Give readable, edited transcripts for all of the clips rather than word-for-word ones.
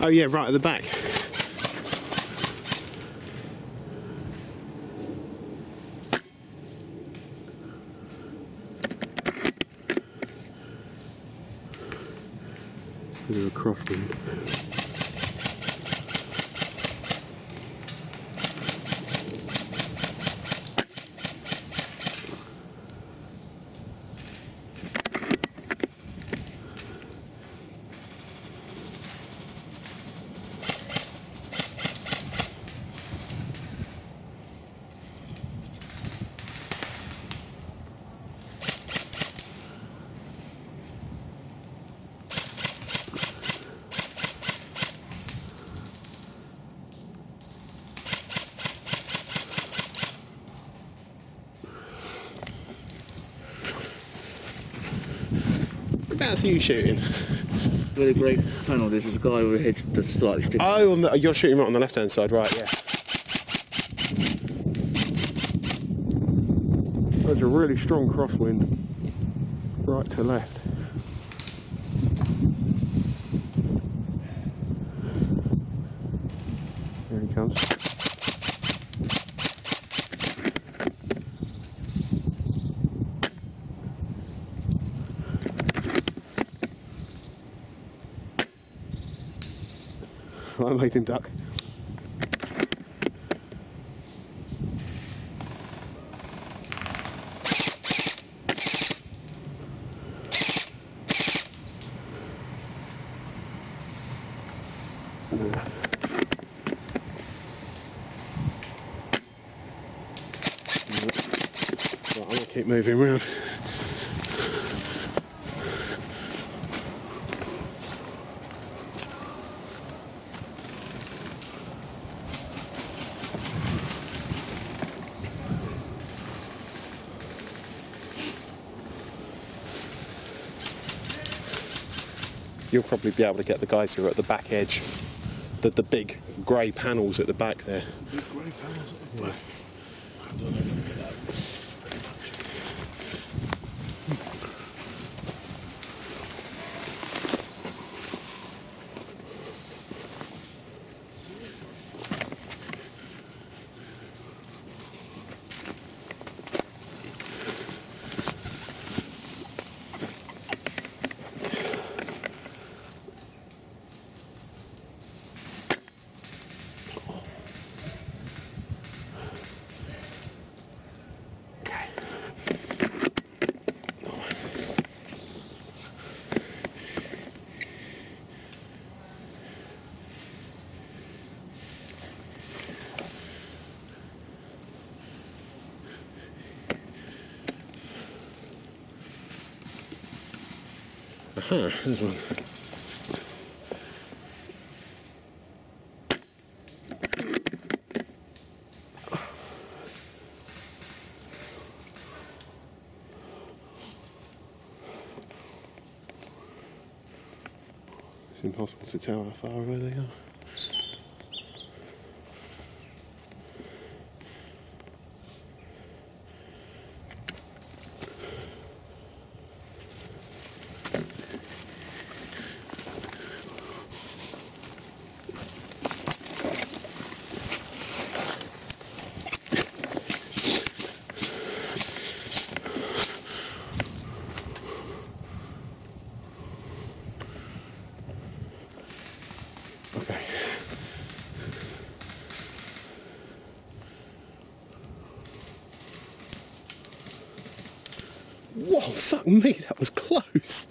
Oh yeah, right at the back. Bit of a crosswind. Whereabouts are you shooting? Really great panel. This is a guy with a head that's slightly stiff. Oh, you're shooting right on the left-hand side, right? Yeah. There's a really strong crosswind, right to left. There he comes. I made him duck. Right, I'm gonna keep moving around. You'll probably be able to get the guys who are at the back edge, the big grey panels at the back there. Big grey panels at the back. I don't know if I can get that. Aha, there's one. It's impossible to tell how far away they are. Okay. Whoa, fuck me, that was close.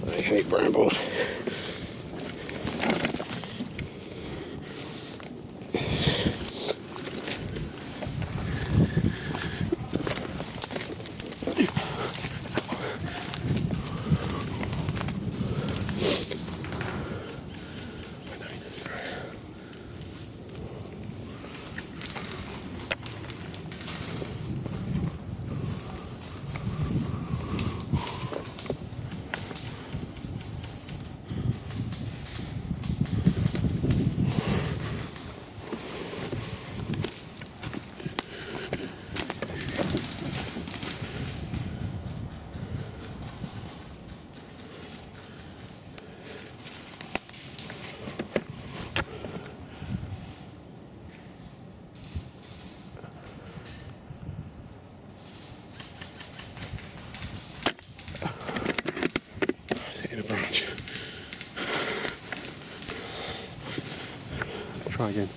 I hate brambles. Try again.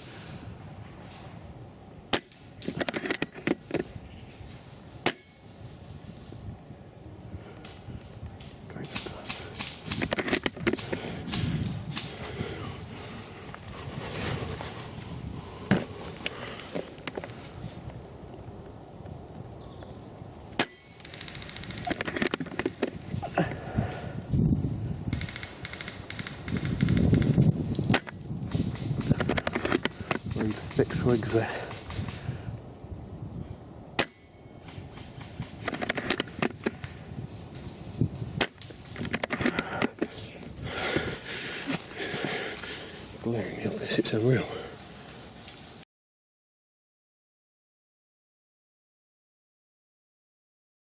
Great stuff. Really thick twigs there. Glare in the office, it's unreal.